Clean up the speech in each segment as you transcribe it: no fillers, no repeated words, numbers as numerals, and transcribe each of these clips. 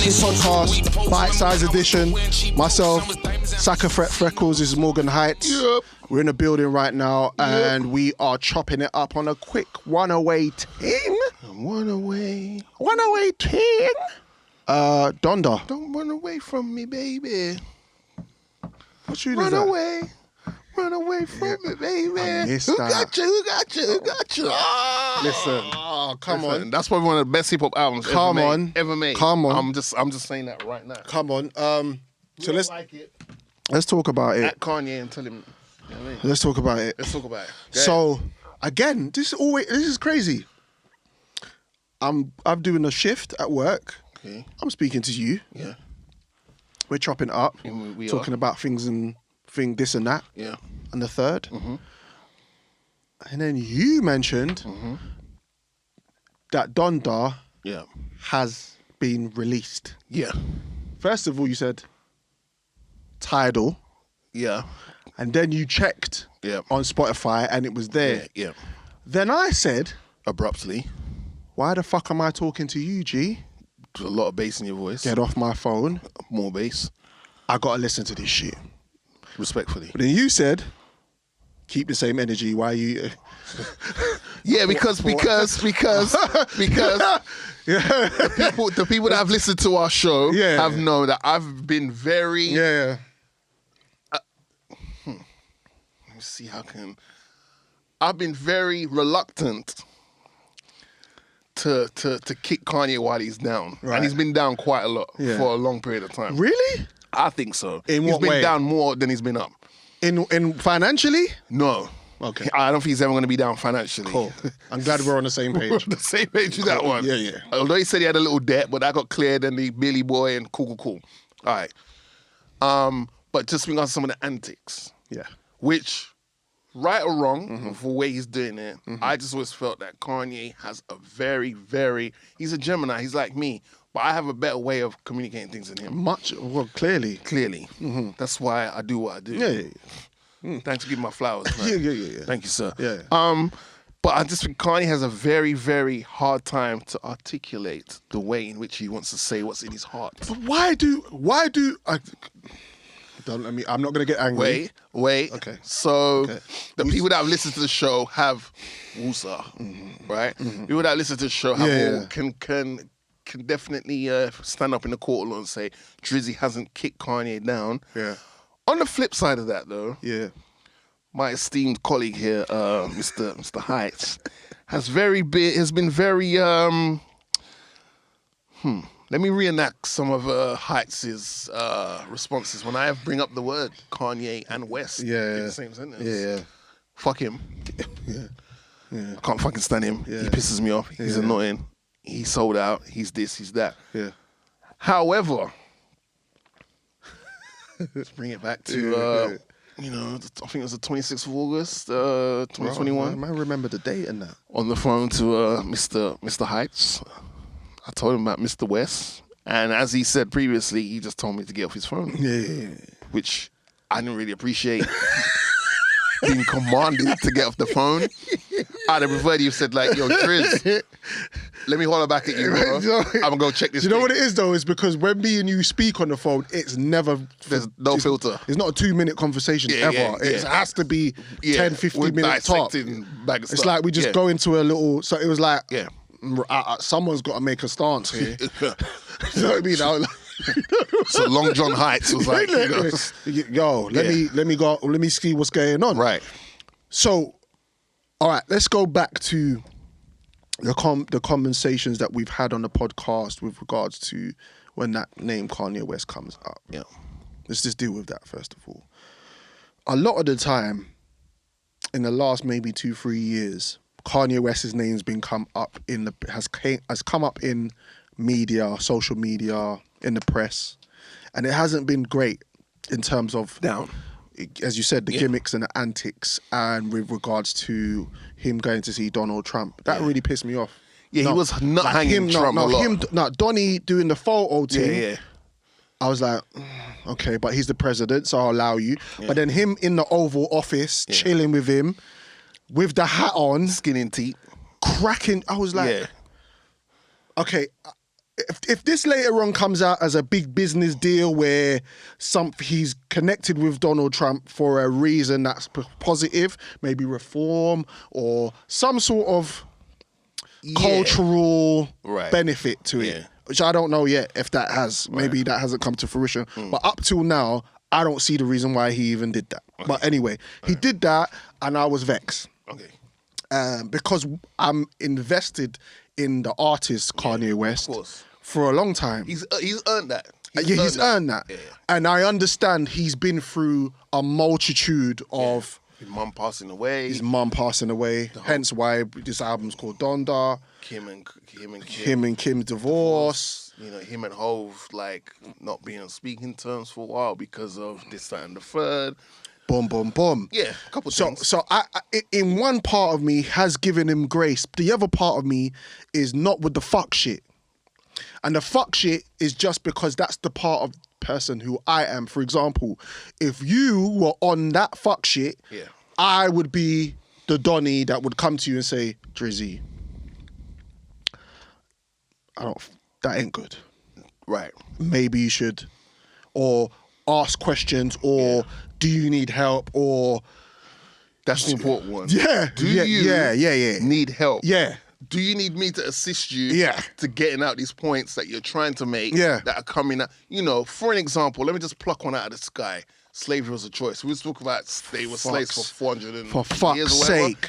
Wrestling Podcast, bite-size edition. Myself, Saka Freckles, is Morgan Heights. Yep. We're in the building right now, and we are chopping it up on a quick one-away ting. One-away ting. Donda. Don't run away from me, baby. What tune Run is that? away. Run away from me, baby. I missed Who that. got you? Who got you? Who got you? Listen. Oh, come Listen. on. That's probably one of the best hip hop albums ever made. Come on. I'm just saying that right now. Come on. So let's talk about it. At Kanye and tell him. You know what I mean? Let's talk about it. Let's talk about it. Go So again, this is crazy. I'm doing a shift at work. Okay. I'm speaking to you. Yeah. We're chopping it up, We talking about things and this and that. Yeah. And the third. Mm-hmm. And then you mentioned that Donda Yeah. has been released. Yeah. First of all, you said Tidal, Yeah. and then you checked on Spotify and it was there. Yeah. Then I said, Abruptly. why the fuck am I talking to you, G? There's a lot of bass in your voice. Get off my phone. More bass. I gotta listen to this shit. Respectfully. But then you said, keep the same energy. Why you? Yeah, because the people that have listened to our show have known that I've been very Yeah. Let me see I've been very reluctant to kick Kanye while he's down. Right. And he's been down quite a lot for a long period of time. Really? I think so. In He's what been way? down more than he's been up. In financially? No. Okay. I don't think he's ever going to be down financially. Cool. I'm glad we're on the same We're page. on the same page with that one. Yeah. Although he said he had a little debt, but that got cleared and the Billy Boy and cool. All right. But just in regards to some of the antics, Yeah. which, right or wrong, for the way he's doing it, I just always felt that Kanye has a very, very, he's a Gemini, he's like me, but I have a better way of communicating things than him. Clearly. Clearly. That's why I do what I do. Yeah. Thanks for giving my flowers. Man. Yeah. Thank you, sir. Yeah. But I just think Kanye has a very, very hard time to articulate the way in which he wants to say what's in his heart. But I'm not gonna get angry. Wait. Okay. So the people that have listened to the show have Wusa, right? People that listen to the show have can definitely stand up in the court of law and say Drizzy hasn't kicked Kanye down. Yeah. On the flip side of that, though, my esteemed colleague here, Mr. Heights, has been very. Let me reenact some of Heights' responses when I bring up the word Kanye and West in the same sentence. Yeah. Fuck him. Yeah. I can't fucking stand him. Yeah. He pisses me off. He's annoying. He's sold out. He's this. He's that. Yeah. However, let's bring it back to I think it was the 26th of August, 2021. I remember the date and that. On the phone to Mr. Heights. I told him about Mr. West. And as he said previously, he just told me to get off his phone. Yeah. Which I didn't really appreciate being commanded to get off the phone. I'd have preferred you said like, yo, Driz, let me holler back at you, bro. I'm going to go check this. You know what it is though? Is because when me and you speak on the phone, it's never... There's no filter. It's not a 2-minute conversation ever. It has to be 10, 15 minutes top. It's like we just go into a little... So it was like... Yeah. Someone's got to make a stance here. You know what I mean? So Long John Heights was like, let me go. Let me see what's going on. Right. So, all right, let's go back to the conversations that we've had on the podcast with regards to when that name Kanye West comes up. Yeah. Let's just deal with that first of all. A lot of the time, in the last maybe 2-3 years, Kanye West's name's has come up in media, social media, in the press, and it hasn't been great in terms of as you said, the gimmicks and the antics, and with regards to him going to see Donald Trump. That really pissed me off. Yeah, he was not hanging Trump a lot. Donnie doing the photo thing. Yeah. I was like, okay, but he's the president, so I'll allow you. Yeah. But then him in the Oval Office, chilling with him, with the hat on. Skin in teeth. Cracking. I was like, okay, if this later on comes out as a big business deal where he's connected with Donald Trump for a reason that's positive, maybe reform or some sort of cultural benefit to it, which I don't know yet if that has. Maybe that hasn't come to fruition. But up till now, I don't see the reason why he even did that. Okay. But anyway, he did that and I was vexed. Okay. Because I'm invested in the artist Kanye West for a long time. He's earned that. He's earned that. Yeah. And I understand he's been through a multitude of... His mum passing away. Hence why this album's called Donda. Him and Kim's divorce. You know, him and Hove like not being on speaking terms for a while because of this, that, and the third. Boom, boom, boom. Yeah, a couple things. So I, in one part of me has given him grace. The other part of me is not with the fuck shit. And the fuck shit is just because that's the part of person who I am. For example, if you were on that fuck shit, I would be the Donny that would come to you and say, Drizzy, that ain't good. Right. Maybe you should, or ask questions, or do you need help, or... That's the important one. Yeah. Do you need help? Yeah. Do you need me to assist you to getting out these points that you're trying to make that are coming out? You know, for an example, let me just pluck one out of the sky. Slavery was a choice. We was talking about they were slaves for 400 years or whatever. For fuck's sake.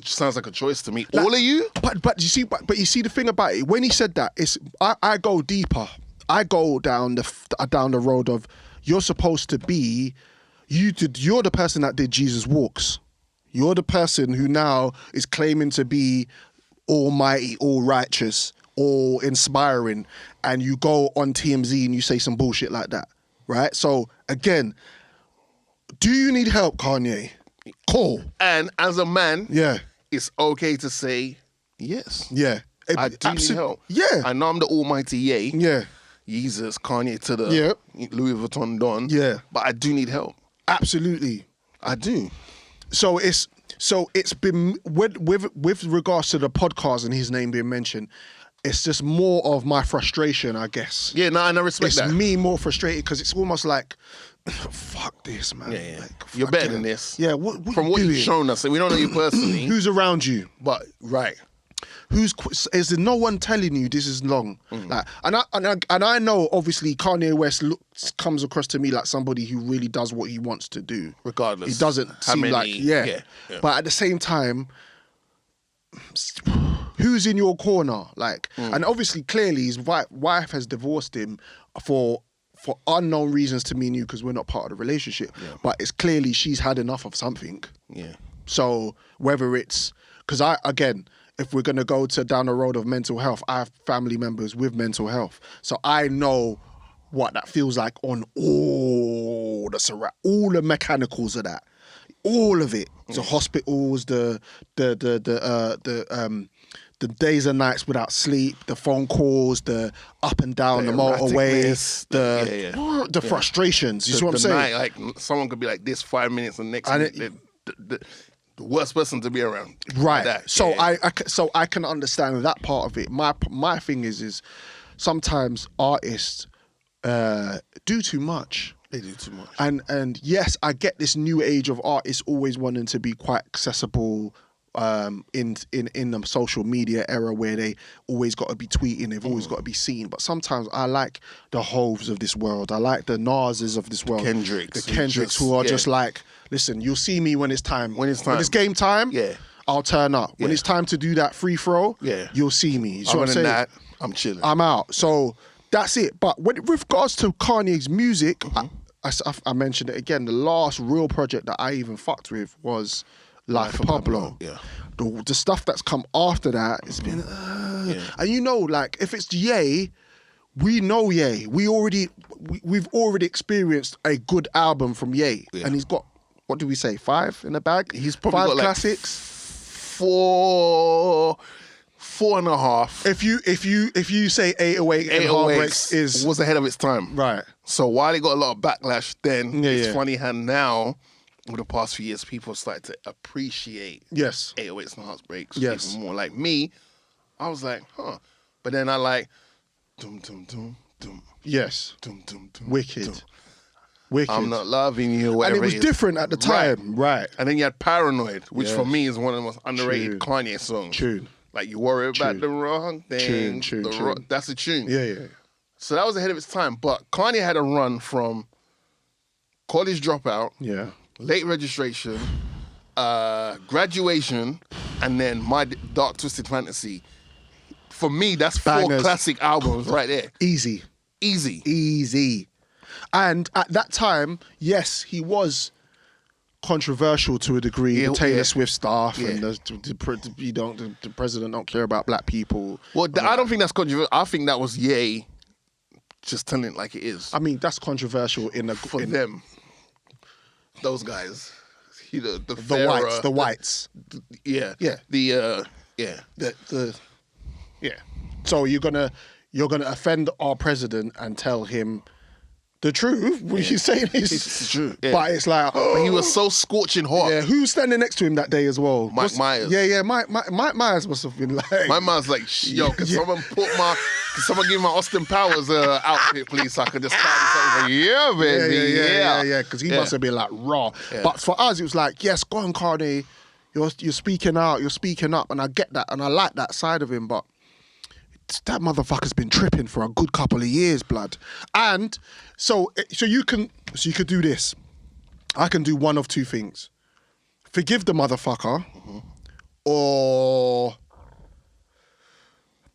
Sounds like a choice to me. Like, all of you? But you see the thing about it, when he said that, I go deeper. I go down the road of you're supposed to be, you're the person that did Jesus Walks. You're the person who now is claiming to be almighty, all righteous, all inspiring, and you go on TMZ and you say some bullshit like that, right? So again, do you need help, Kanye? Cool. And as a man, it's okay to say yes. Yeah. I do need help. Yeah. I know I'm the almighty Ye. Yeah. Jesus, Kanye to the Louis Vuitton Don. Yeah. But I do need help. Absolutely. I do. So it's been with regards to the podcast and his name being mentioned, it's just more of my frustration, I guess. Yeah, no, and I respect that. It's me more frustrated because it's almost like, fuck this, man. Yeah. Like, you're better than this. Yeah, what from what you've shown us, and we don't know you personally. Who's around you? But is there no one telling you this is long? Like, and I know obviously Kanye West comes across to me like somebody who really does what he wants to do, regardless. He doesn't seem like But at the same time, who's in your corner? Like, and obviously, clearly, his wife has divorced him for unknown reasons to me and you because we're not part of the relationship. Yeah. But it's clearly she's had enough of something. Yeah. So whether it's because if we're going to go down the road of mental health, I have family members with mental health. So I know what that feels like on all the mechanicals of that. All of it. The hospitals, the days and nights without sleep, the phone calls, the up and down the motorways, the frustrations. You see what I'm saying? Night, like someone could be like this 5 minutes and next minute, the worst person to be around. Right. Like so I can understand that part of it. My thing is sometimes artists do too much. They do too much. And yes, I get this new age of artists always wanting to be quite accessible in the social media era where they always got to be tweeting, they've always got to be seen. But sometimes I like the Hoves of this world. I like the Nas's of this world. The Kendricks who are just like, listen, you'll see me when it's time. When it's game time, yeah, I'll turn up. When it's time to do that free throw, yeah, you'll see me. You know what I'm saying? That, I'm chilling. I'm out. So that's it. But with regards to Kanye's music, I mentioned it again. The last real project that I even fucked with was Life of Pablo. Yeah. The stuff that's come after that, it's been, and you know, like if it's Ye, we know Ye. We've already experienced a good album from Ye, and he's got, what do we say, 5 in the bag? He's probably 5 got classics. Like 4.5. If you say 808 and Heartbreaks was ahead of its time, right? So while he got a lot of backlash, then it's funny how now, over the past few years, people have started to appreciate 808s and Heartbreaks even more. Like me, I was like, huh. But then I like Dum, dum, dum, dum. Yes. Dum, dum, dum, Wicked. dum. Wicked. I'm not loving you, whatever. And it was different at the time, right? And then you had Paranoid, which for me is one of the most underrated Tune. Kanye songs. Tune. Like, you worry about the wrong thing. Tune. That's a tune. Yeah. So that was ahead of its time. But Kanye had a run from College Dropout, Late Registration, Graduation, and then My Dark Twisted Fantasy. For me, that's four classic albums right there. Easy. And at that time, yes, he was controversial to a degree. The Taylor Swift stuff and the president don't care about black people. Well, I don't think that's controversial. I think that was Ye just telling it like it is. I mean, that's controversial for them. Those guys, the whites. So you're gonna offend our president and tell him the truth? What you saying is true. But it's like, but he was so scorching hot. Yeah, who's standing next to him that day as well? Mike Myers. Yeah. Mike Myers must have been like. Mike Myers like, yo, can someone give my Austin Powers outfit, please, so I can just start this over? Yeah, baby. Yeah. Because he must have been like raw. Yeah. But for us, it was like, yes, go on, Kanye. You're speaking out. You're speaking up, and I get that, and I like that side of him, but. That motherfucker's been tripping for a good couple of years, blood. And so you could do this. I can do one of two things. Forgive the motherfucker or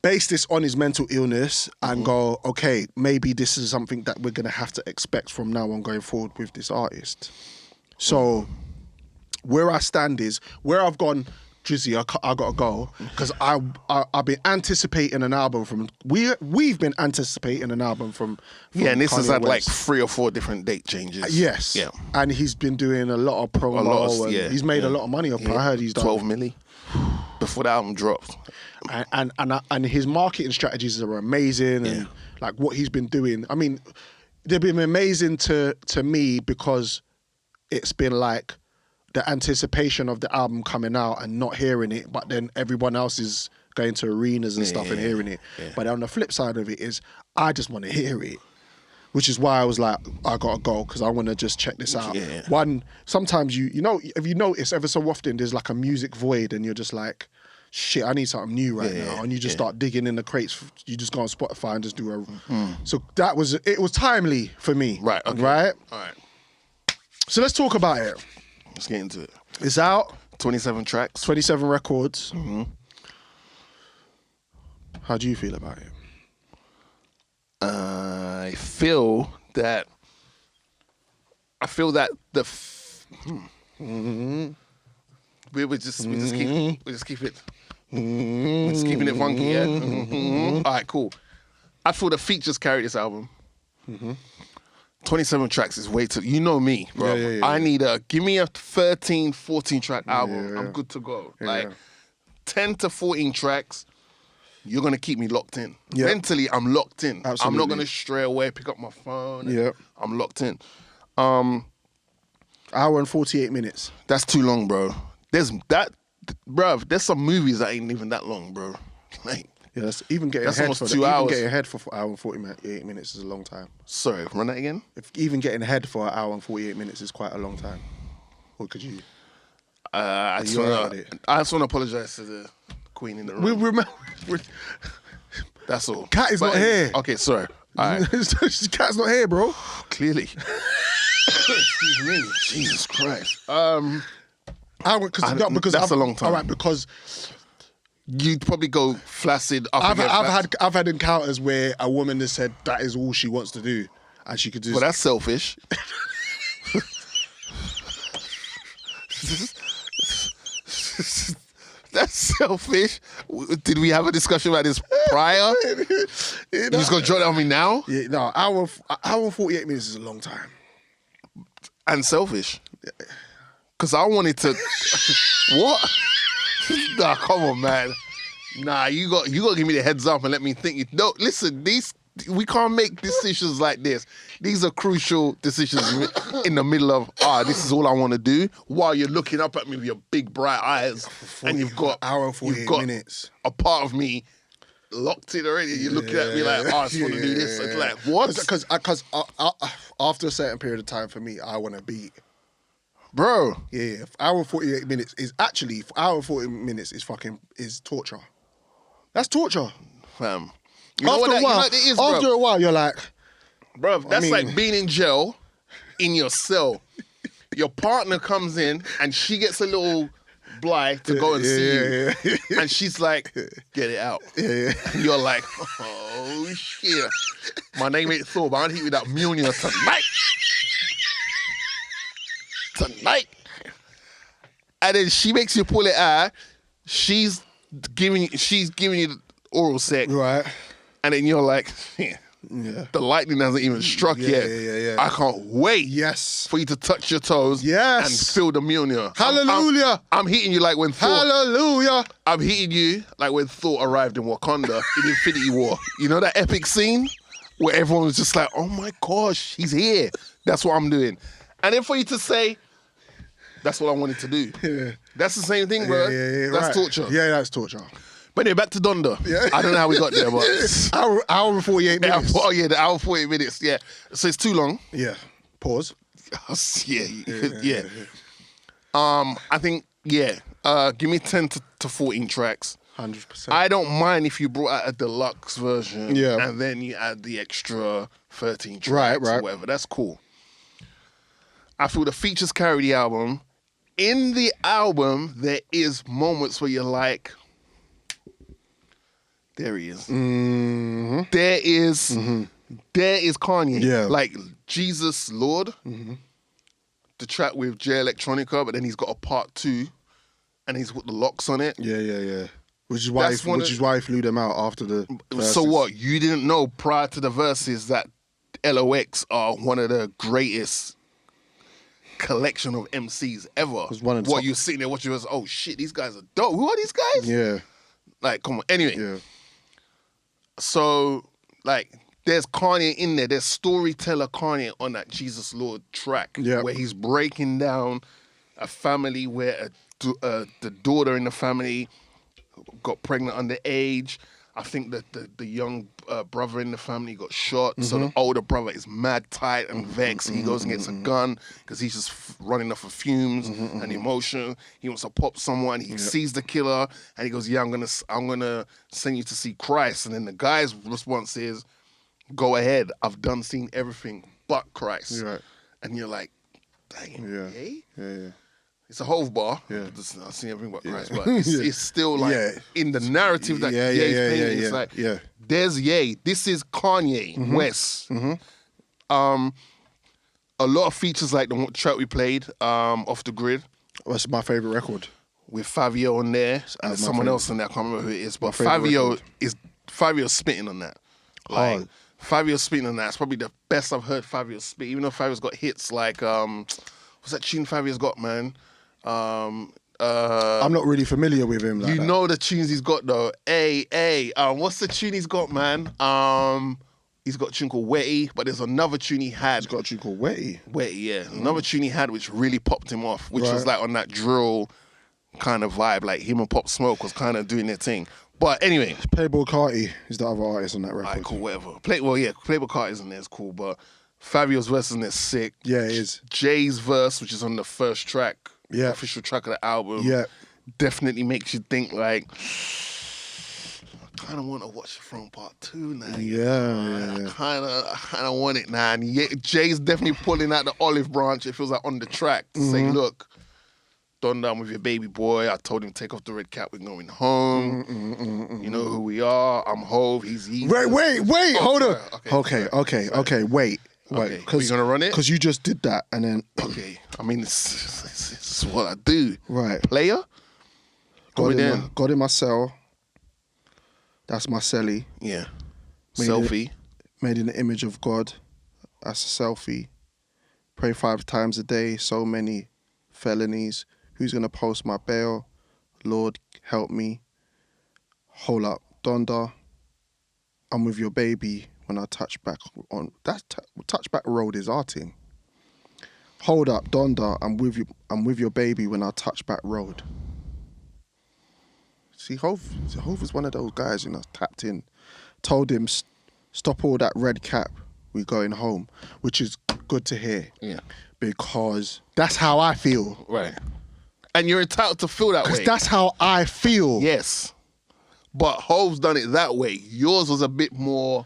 base this on his mental illness and go, okay, maybe this is something that we're going to have to expect from now on going forward with this artist. So where I stand is, where I've gone, Drizzy, I gotta go because I've been anticipating an album from we've been anticipating an album from and this Kanye has had West. like 3 or 4 different date changes. Yes, and he's been doing a lot of promo. He's made a lot of money off it. I heard he's done 12 milli before the album dropped. And his marketing strategies are amazing, and like what he's been doing. I mean, they've been amazing to me because it's been like the anticipation of the album coming out and not hearing it, but then everyone else is going to arenas and stuff and hearing it. Yeah. But on the flip side of it is, I just want to hear it, which is why I was like, I gotta go because I want to just check this out. Yeah. One, sometimes you know, if you notice ever so often, there's like a music void and you're just like, shit, I need something new right now. And you just start digging in the crates. You just go on Spotify and just do a... So it was timely for me. Right, okay. Right? All right. So let's talk about it. Let's get into it. It's out. 27 tracks. 27 records. Mm-hmm. How do you feel about it? I feel that the... We just keep it... We're just keeping it funky, yeah? All right, cool. I feel the features carry this album. 27 tracks is way too... You know me, bro. Yeah. I need give me a 13, 14 track album. I'm good to go. Yeah. Like 10 to 14 tracks, you're going to keep me locked in. Yeah. Mentally, I'm locked in. Absolutely. I'm not going to stray away, pick up my phone. Yeah. I'm locked in. Hour and 48 minutes. That's too long, bro. There's some movies that ain't even that long, bro. Like, yeah, that's even getting that's head almost for 2 hours. Even getting head for an hour and 48 minutes is a long time. Sorry, run that again? If even getting head for an hour and 48 minutes is quite a long time. What could you? I just want to apologize to the queen in the room. That's all. Cat is not here. Okay, sorry. All right. Cat's not here, bro. Clearly. Excuse me. Jesus Christ. Because that's a long time. All right, because you'd probably go flaccid. I've had encounters where a woman has said that is all she wants to do, and she could do. Well, that's selfish. That's selfish. Did we have a discussion about this prior? You just gonna draw that on me now? Yeah, no. Hour and 48 minutes is a long time. And selfish. Because I wanted to... What? Nah, come on, man. Nah, you got to give me the heads up and let me think. No, listen, we can't make decisions like this. These are crucial decisions in the middle of, this is all I want to do, while you're looking up at me with your big bright eyes, and you've got hour and 48 minutes. A part of me locked in already. You're looking at me like, I just want to do this. It's like, what? Because after a certain period of time for me, I want to beat. Bro. Yeah, hour and 48 minutes is actually, hour and 40 minutes is torture. That's torture. Fam. After a while, you're like... Bro, that's like being in jail in your cell. Your partner comes in and she gets a little bly to go and see you. Yeah. And she's like, get it out. Yeah. And you're like, oh, shit. My name ain't Thor, but I'm hit with that Mjolnir tonight. And then she makes you pull it out. She's giving you the oral sex. Right. And then you're like, the lightning hasn't even struck yet. Yeah. I can't wait for you to touch your toes and feel the Mjolnir. Hallelujah. I'm hitting you like when Thor... Hallelujah. I'm hitting you like when Thor arrived in Wakanda in Infinity War. You know that epic scene where everyone was just like, oh my gosh, he's here. That's what I'm doing. And then for you to say, that's what I wanted to do. Yeah. That's the same thing, bro. That's torture. Yeah, that's torture. But anyway, back to Donda. Yeah. I don't know how we got there, but... hour and 48 minutes. The hour 48 minutes, yeah. So it's too long. Yeah. Pause. Yeah. I think, give me 10 to 14 tracks. 100%. I don't mind if you brought out a deluxe version and then you add the extra 13 tracks or whatever. That's cool. I feel the features carry the album. In the album, there is moments where you're like, there he is. Mm-hmm. There is Kanye. Yeah. Like Jesus Lord. Mm-hmm. The track with J Electronica, but then he's got a part 2 and he's put the locks on it. Yeah. Which is why he flew them out after the verses. So what? You didn't know prior to the verses that LOX are one of the greatest collection of MCs ever. What you're sitting there watching was, oh shit, these guys are dope. Who are these guys? Yeah. Like, come on. Anyway. Yeah. So, like, there's Kanye in there. There's storyteller Kanye on that Jesus Lord track where he's breaking down a family where the daughter in the family got pregnant underage. I think that the young brother in the family got shot. Mm-hmm. So the older brother is mad tight and vexed. He goes and gets a gun because he's just running off of fumes and emotion. He wants to pop someone. He sees the killer and he goes, yeah, I'm gonna send you to see Christ. And then the guy's response is, go ahead. I've done seen everything but Christ. Right. And you're like, dang, yeah. It's a Hove bar. Yeah. I've seen everything but Christ, but it's still like in the narrative that Ye's painting. It's like, there's Ye. This is Kanye West. Mm-hmm. A lot of features like the track we played, Off the Grid. That's my favorite record. With Fabio on there, and there's someone else on there. I can't remember who it is, but Fabio's spitting on that. Like, Fabio's spitting on that. It's probably the best I've heard Fabio spit, even though Fabio's got hits like, what's that tune Fabio's got, man? I'm not really familiar with him. Like you know the tunes he's got though. What's the tune he's got, man? He's got a tune called Wetty, but there's another tune he had. He's got a tune called Wetty. Wetty, yeah. Another tune he had which really popped him off, which was like on that drill kind of vibe, like him and Pop Smoke was kind of doing their thing. But anyway, Playboy Carti is the other artist on that record. Alright, cool, whatever. Playboy Carti's in there is cool, but Fabio's verse in there is sick. Yeah, it is. Jay's verse, which is on the first track. The official track of the album, definitely makes you think like, I kind of want to watch the Throne Part 2 now. I kind of want it now. And Jay's definitely pulling out the olive branch, it feels like, on the track to say, look, Donda, I'm with your baby boy. I told him take off the red cap, we're going home. You know who we are. I'm Hove, he's Yeezy. Wait, hold on. Okay, wait. Okay, are you gonna run it? Because you just did that, and then... Okay, I mean, it's what I do. Right. Player? God in my cell. That's my celly. Yeah. Selfie. Made in the image of God. That's a selfie. Pray 5 times a day. So many felonies. Who's gonna post my bail? Lord, help me. Hold up. Donda. I'm with your baby. When I touch back on that touchback road is our thing. Hold up, Donda, I'm with you. I'm with your baby when I touch back road. See, Hove is one of those guys, tapped in. Told him, stop all that red cap. We're going home, which is good to hear. Yeah. Because that's how I feel. Right. And you're entitled to feel that way. Because that's how I feel. Yes. But Hove's done it that way. Yours was a bit more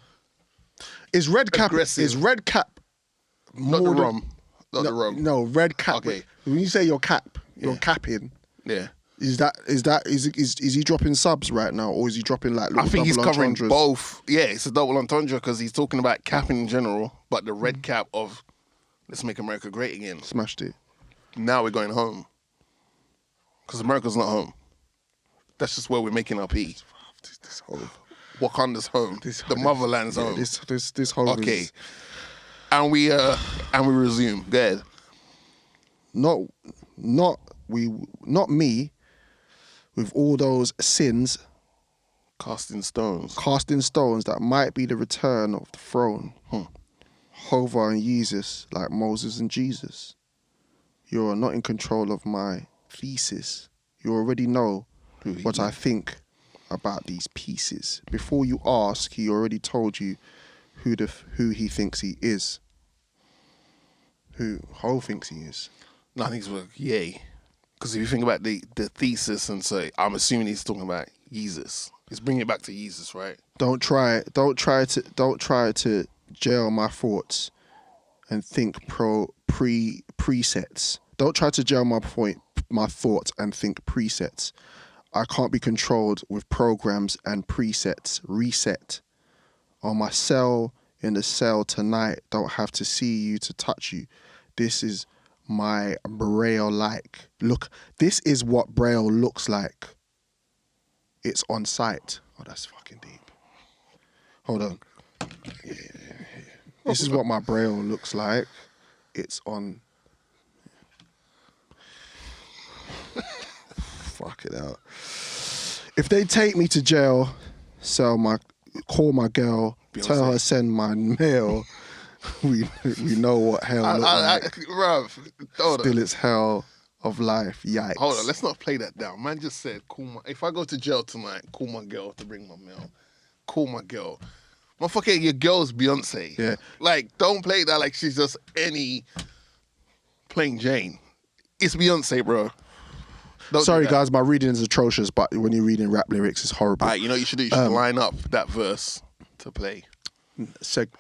Is red cap aggressive. Is red cap Not the rum. Not the rum. No, red cap. Okay. When you say you're capping. Yeah. Is he dropping subs right now, or is he dropping like little I think he's double covering entendres? both. Yeah, it's a double entendre because he's talking about capping in general, but the red cap of let's make America great again. Smashed it. Now we're going home because America's not home. That's just where we're making our P. This whole Wakanda's home. The motherland's home. This whole Okay. And we resume. Go ahead. Not me. With all those sins, Casting stones. That might be the return of the throne. Hova and Jesus, like Moses and Jesus. You are not in control of my thesis. You already know what I think about these pieces. Before you ask, he already told you who he thinks he is. Who Hov thinks he is. No, I think it's yay. Because if you think about the thesis and say, I'm assuming he's talking about Jesus. He's bringing it back to Jesus, right? Don't try to jail my thoughts and think presets. Don't try to jail my thoughts and think presets. I can't be controlled with programs and presets. Reset. On my cell in the cell tonight. Don't have to see you to touch you. This is my Braille like. Look, this is what Braille looks like. It's on site. Oh, that's fucking deep. Hold on. Yeah. This is what my Braille looks like. It's on. Fuck it out. If they take me to jail, call my girl, Beyonce. Tell her send my mail. We know what hell looks like. Bruv, Still it's hell of life. Yikes. Hold on, let's not play that down. Man just said, if I go to jail tonight, call my girl to bring my mail. Call my girl. Motherfucker, your girl's Beyonce. Yeah. Like, don't play that like she's just any plain Jane. It's Beyonce, bro. Sorry, guys, my reading is atrocious, but when you're reading rap lyrics, it's horrible. All right, you know what you should do? You should line up that verse to play.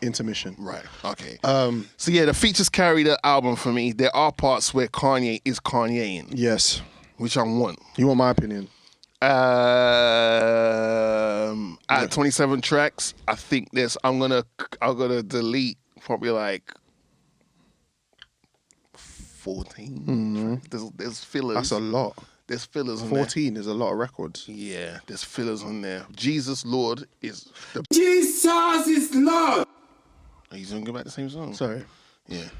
Intermission. Right, okay. So yeah, the features carry the album for me. There are parts where Kanye is Kanyeing. Yes. Which I want. You want my opinion? At 27 tracks, I think I'm gonna delete probably like 14. There's fillers. That's a lot. There's fillers on 14 is a lot of records. Yeah, there's fillers on there. Jesus Lord is the... Jesus is Lord! Are you gonna go back to the same song? Sorry. Yeah.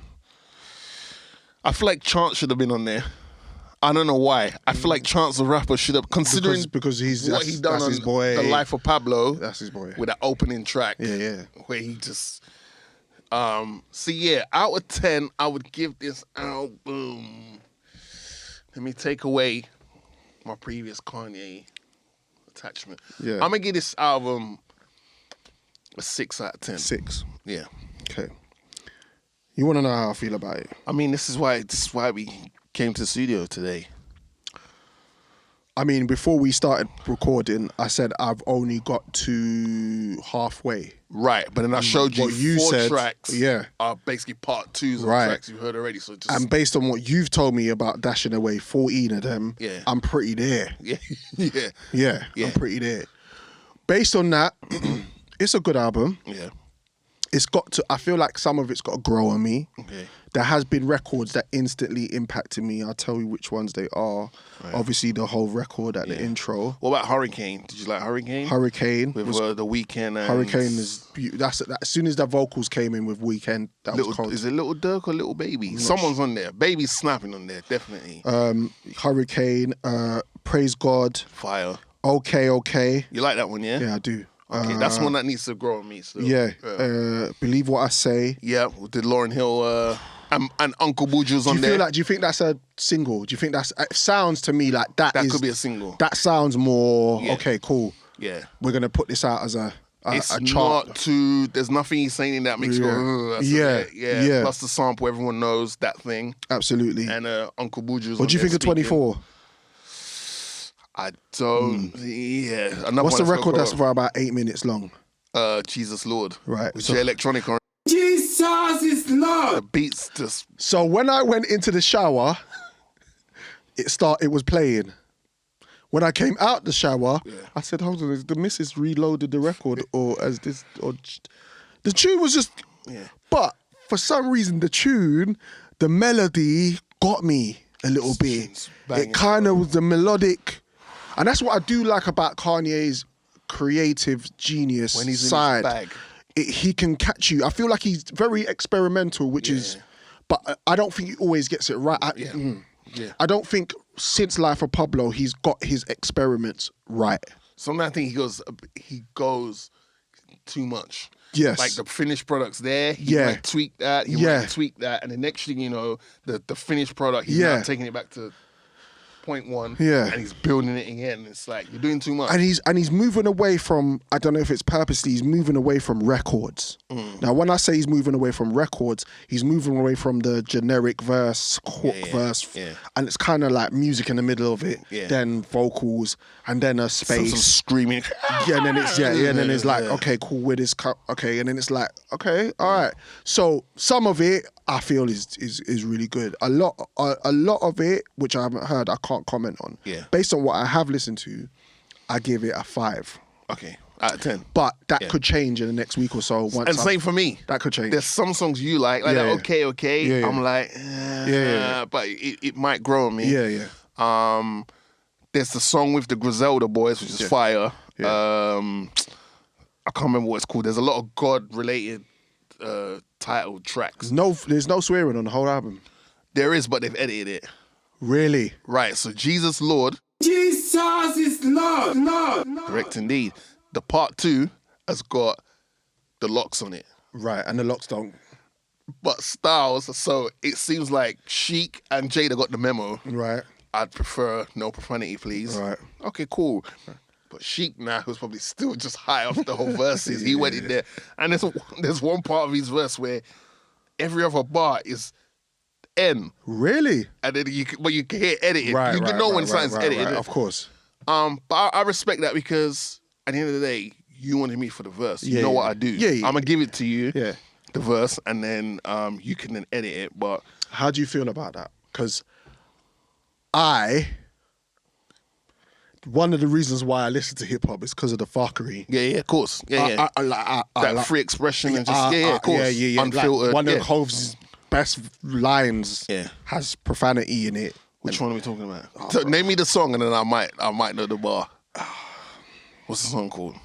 I feel like Chance should have been on there. I don't know why. I feel like Chance the Rapper should have, considering because what he done on his boy. The Life of Pablo. That's his boy. With that opening track. Yeah. Where he just... So yeah, out of 10, I would give this album... Let me take away my previous Kanye attachment. Yeah. I'm going to give this album a 6 out of 10. 6. Yeah. Okay. You want to know how I feel about it? I mean, this is why we came to the studio today. I mean, before we started recording, I said I've only got to halfway. Right, but then I showed you what you 4 said, tracks. Yeah. Are basically part 2s of tracks you've heard already. So just... And based on what you've told me about dashing away 14 of them, I'm pretty there. Yeah. I'm pretty there. Based on that, it's a good album. Yeah. It's got to, I feel like some of it's got to grow on me. Okay. There has been records that instantly impacted me. I'll tell you which ones they are. Right. Obviously, the whole record at the intro. What about Hurricane? Did you like Hurricane? Hurricane. With The Weeknd and... Hurricane is... As soon as the vocals came in with Weeknd, that was cold. Is it Little Dirk or Little Baby? Someone's on there. Baby's snapping on there, definitely. Hurricane, Praise God. Fire. Okay. You like that one, yeah? Yeah, I do. Okay, that's one that needs to grow on me still. Yeah. Believe What I Say. Yeah, with the Lauryn Hill And Uncle Buju's on there. Do you think that's a single? Do you think that's... It sounds to me like that could be a single. That sounds more... Yeah. Okay, cool. Yeah. We're going to put this out as a chart. Not too... There's nothing he's saying in that makes you go... Yeah. Plus the sample, everyone knows that thing. Absolutely. And Uncle Buju's What do you think of 24? I don't... Yeah. What's the record that's for about 8 minutes long? Jesus Lord. Right. With J Electronic on. Jesus is Lord. The beats just... So when I went into the shower, it was playing. When I came out the shower, I said, hold on, has the missus reloaded the record or as this... or the tune was just... Yeah. But for some reason, the melody got me a little bit. It kind of was the melodic... And that's what I do like about Kanye's creative genius when he's side. In his bag. He can catch you. I feel like he's very experimental, which is... But I don't think he always gets it right. I don't think since Life of Pablo, he's got his experiments right. Sometimes I think he goes too much. Yes. Like the finished product's there. He might tweak that. He might tweak that. And the next thing you know, the finished product, he's now taking it back to point one. Yeah. And he's building it again. It's like, you're doing too much. And he's moving away from, I don't know if it's purposely, he's moving away from records. Now, when I say he's moving away from records, he's moving away from the generic verse, hook verse. Yeah. And it's kind of like music in the middle of it, then vocals, and then a space. Some screaming. Yeah, and then it's like, okay, cool, with this cut, okay, and then it's like, okay, all right. So some of it I feel is really good. A lot of it, which I haven't heard, I can't comment on. Yeah. Based on what I have listened to, I give it a 5. Okay, out of 10. But that could change in the next week or so. Same for me. That could change. There's some songs you like that, okay. Yeah. I'm like, but it might grow on me. Yeah. There's the song with the Griselda boys, which is fire. Yeah. I can't remember what it's called. There's a lot of God-related titled tracks. There's no swearing on the whole album. There is, but they've edited it. Really? Right, so Jesus Lord. Jesus is Lord. Correct indeed. The part 2 has got the locks on it. Right, and the locks don't. But Styles, so it seems like Sheik and Jada got the memo. Right. I'd prefer no profanity, please. Right. Okay, cool. But Sheik now, who's probably still just high off the whole verses, he went in there. And there's one part of his verse where every other bar is N. Really? And then you can hear edited. You can know when something's edited. Right, of course. But I respect that because at the end of the day, you wanted me for the verse. You know what I do. I'm going to give it to you, the verse, and then you can then edit it. But how do you feel about that? Because one of the reasons why I listen to hip hop is because of the fuckery. Yeah, of course. Yeah. That free expression and just of course. Yeah. Unfiltered. Like one of Hove's best lines has profanity in it. Which one are we talking about? So name me the song and then I might know the bar. What's the song called?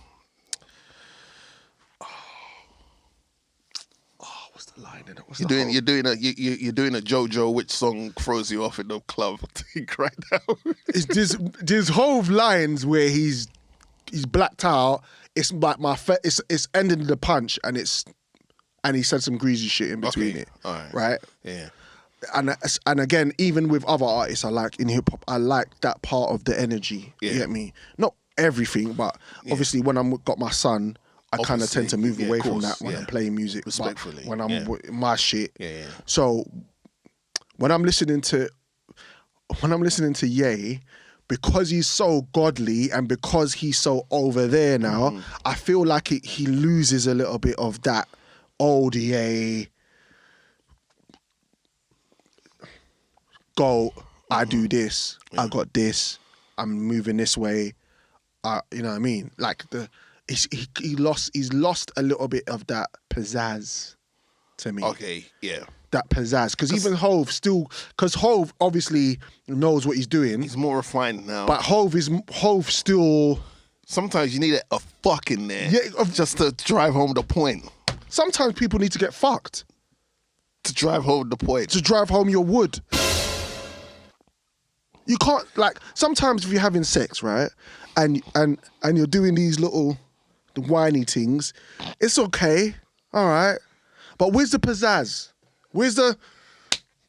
What's the line in it? You're doing a JoJo. Which song throws you off in the club? Right now. There's Hove lines where he's blacked out. It's like it's ending the punch and he said some greasy shit in between it. All right? Yeah. And again, even with other artists, I like in hip hop, I like that part of the energy. You get me? Not everything, but obviously when I'm got my son, I kind of tend to move away from that when I'm playing music. Respectfully. When I'm with my shit. Yeah. So when I'm listening to Ye, because he's so godly and because he's so over there now, I feel like he loses a little bit of that old Ye. Go, I do this, I got this, I'm moving this way. You know what I mean? Like he's lost a little bit of that pizzazz to me. Okay, yeah. That pizzazz. Because even Hove because Hove obviously knows what he's doing. He's more refined now. But Hove still... Sometimes you need a fuck in there. Yeah, just to drive home the point. Sometimes people need to get fucked. To drive home the point. To drive home your wood. You can't, like, sometimes if you're having sex, right, and you're doing these the whiny things, it's okay, all right, but where's the pizzazz? Where's the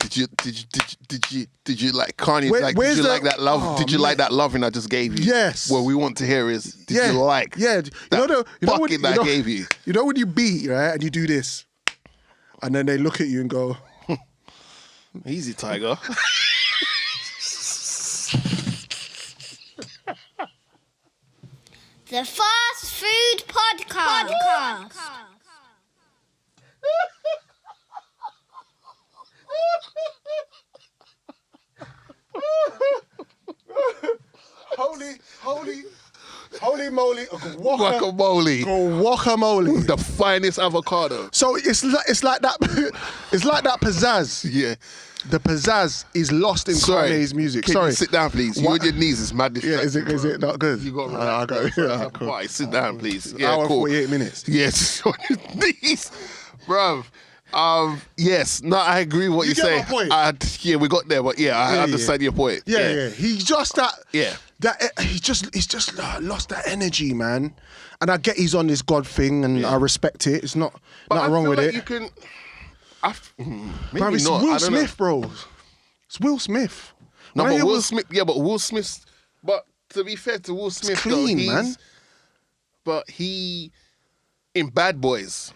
Did you like Kanye? Did you like that love? Did you like that loving I just gave you? Yes. What we want to hear is, did you like? Yeah. Fucking I gave you. You know when you beat, right, and you do this, and then they look at you and go, "Easy, Tiger." The Fast Food Podcast. Holy moly, Guacamole. guacamole. The finest avocado. So it's like that pizzazz. Yeah. The pizzazz is lost in Kanye's music. Can Sorry. you sit down, please? You on your knees is mad Yeah, distracting. is it not good? You got I got it. Yeah, cool. Why? Sit down, please. Yeah, Hour cool. 48 minutes. Yes, on your knees, bruv. Yes, no, I agree with what You you're get saying. my point? Yeah, we got there, but I understand your point. Yeah. He's just that. Yeah. He's just lost that energy, man. And I get he's on this God thing, and I respect it. It's not nothing wrong with like it. You can. Maybe Bruv, it's not. Will I don't Smith, know. bro. It's Will Smith. No, When I but hear Will Smith. Yeah, but Will Smith. But to be fair to Will Smith, clean, though, man. But he in Bad Boys.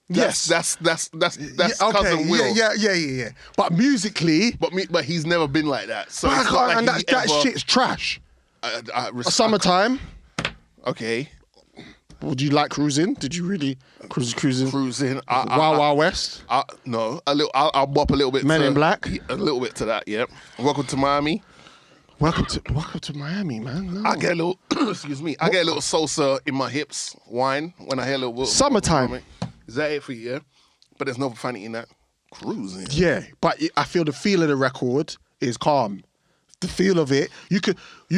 Yes. That's okay, cousin Will. Yeah. But musically, But he's never been like that. So but it's not like and he that ever- shit's trash. Summertime. Summertime. Okay. Would you like cruising? Did you really cruising? Cruising. Wild West. No, a little. I'll bop a little bit. Men to, in Black? A little bit to that. Yep. Welcome to Miami. Welcome to Miami, man. No. I get a little. Excuse me. I get a little salsa in my hips. Wine when I hear a little. Summertime. Is that it for you? Yeah. But there's no profanity in that. Cruising. Yeah, but I feel the feel of the record is calm. The feel of it, you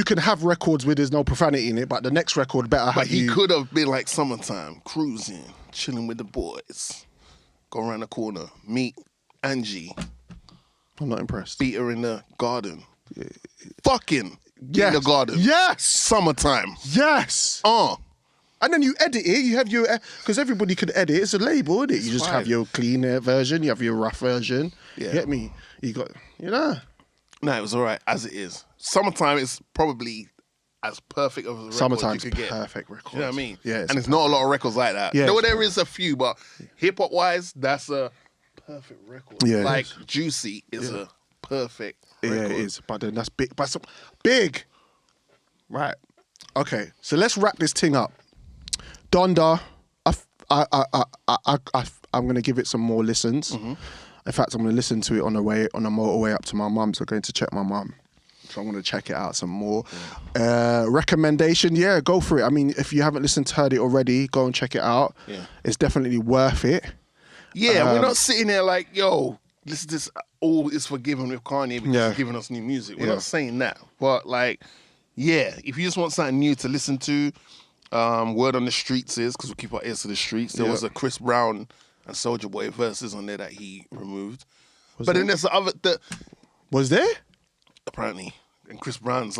can have records where there's no profanity in it, but the next record better have But he could have been like Summertime, cruising, chilling with the boys, go around the corner, meet Angie, I'm not impressed. beat her in the garden, fucking Yes. in the garden. Yes. Summertime. Yes. And then you edit it. You have your because everybody could edit. It's a label, isn't it? You just fine. have your clean version. You have your rough version. Yeah. You get me? You got No, it was all right as it is. Summertime is probably as perfect of a record Summertime's you could get. perfect record. You know what I mean? Yeah, and there's not a lot of records like that. Yeah, Though it's there is a few, but hip hop wise, that's a perfect record. Yeah, it like is. Juicy is a perfect record. Yeah, it is. But then that's big. But some big. Right. Okay. So let's wrap this thing up. Donda. I'm gonna give it some more listens. Mm-hmm. In fact, I'm gonna listen to it on the motorway up to my mum's. So I'm going to check my mum. So I'm gonna check it out some more. Recommendation, yeah, go for it. I mean, if you haven't heard it already, go and check it out. Yeah. It's definitely worth it. Yeah, we're not sitting there like, yo, this all is forgiven with Kanye because he's giving us new music. We're not saying that. But like, yeah, if you just want something new to listen to, Word on the Streets is, because we keep our ears to the streets. There was a Chris Brown and Soulja Boy verses on there that he removed. But then there's the other, Was there? apparently, and Chris Brown is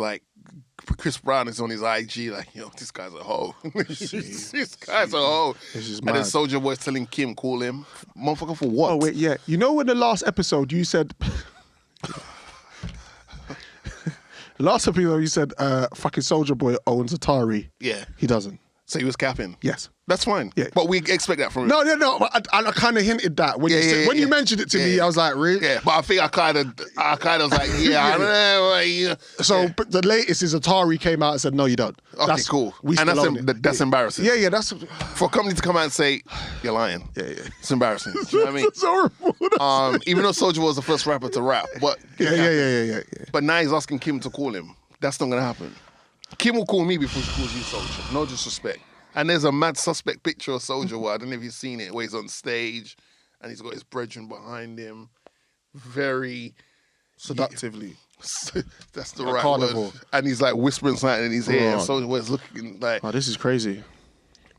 on his IG like, yo, this guy's a hoe. this guy's a hoe. This is And then mad. Soulja Boy's telling Kim, call him. Motherfucker for what? Oh wait, yeah. You know, in the last episode, you said. Last episode, you said fucking Soulja Boy owns Atari. Yeah. He doesn't. So he was capping. Yes. That's fine. Yeah. But we expect that from him. No. But I kind of hinted that when you mentioned it to me. I was like, really? Yeah, but I think I kind of was like, yeah, I don't know. Like, yeah. So but the latest is Atari came out and said, no, you don't. Okay, cool. We And still own it. that's embarrassing. Yeah, that's. For a company to come out and say, you're lying. Yeah. It's embarrassing. You know what I mean? It's horrible. Even though Soulja was the first rapper to rap. But Yeah. But now he's asking Kim to call him. That's not going to happen. Kim will call me before she calls you Soulja. No disrespect. And there's a mad suspect picture of Soulja Boy. I don't know if you've seen it, where he's on stage and he's got his brethren behind him. Very Seductively. That's the right carnival. word. And he's like whispering something in his ear. And Soulja Boy's looking like. Oh, this is crazy.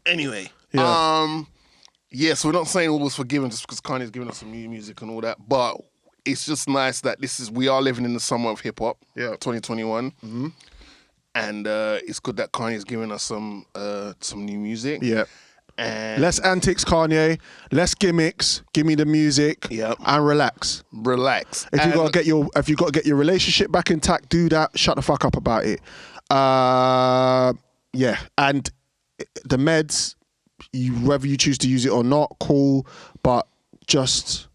Anyway. Yeah. So we're not saying all was forgiven just because Kanye's giving us some new music and all that. But it's just nice that we are living in the summer of hip hop. Yeah. 2021. Mm-hmm. And it's good that Kanye's giving us some new music. Yeah. And Less antics, Kanye. Less gimmicks. Give me the music. Yep. And relax. relax. If you got to get your relationship back intact, do that. Shut the fuck up about it. Yeah, and the meds, whether you choose to use it or not, cool. But just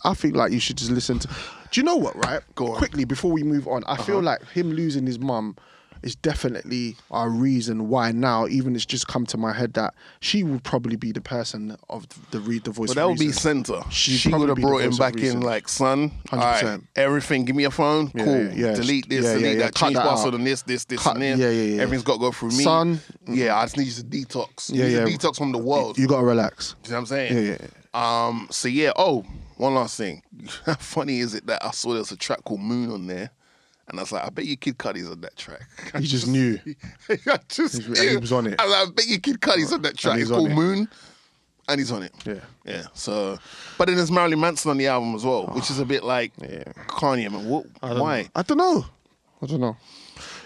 I feel like you should just listen to. Do you know what? Right. Go on. Quickly before we move on, I feel like him losing his mum is definitely a reason why now, even it's just come to my head that she would probably be the person of the voice. But that would be center. She probably would have be the brought him voice of back reason. in like, son, 100%. all right, everything, give me a phone, cool. yeah. Delete this, Yeah, delete that, cut change that password out. on this, Cut- and this. yeah. Everything's got to go through me. Son. Yeah, I just need you to detox. Yeah, You need yeah. to detox from the world. You got to relax. You know what I'm saying? Yeah. So yeah, one last thing. How funny is it that I saw there was a track called Moon on there? And I was like, I bet you Kid Cudi's on that track. You just knew. I just And he was on it. I was like, I bet you Kid Cudi's on that track. he's It's on called it. Moon, and he's on it. Yeah. So, but then there's Marilyn Manson on the album as well, which is a bit like Kanye. Man, why? I don't know.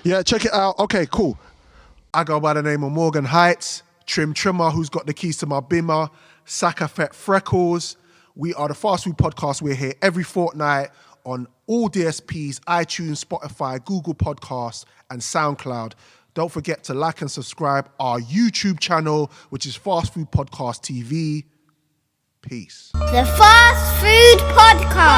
Yeah, check it out. Okay, cool. I go by the name of Morgan Heights, Trimmer, who's got the keys to my bimmer, Sakafet Freckles. We are the Fast Food Podcast. We're here every fortnight on all DSPs, iTunes, Spotify, Google Podcasts, and SoundCloud. Don't forget to like and subscribe our YouTube channel, which is Fast Food Podcast TV. Peace. The Fast Food Podcast.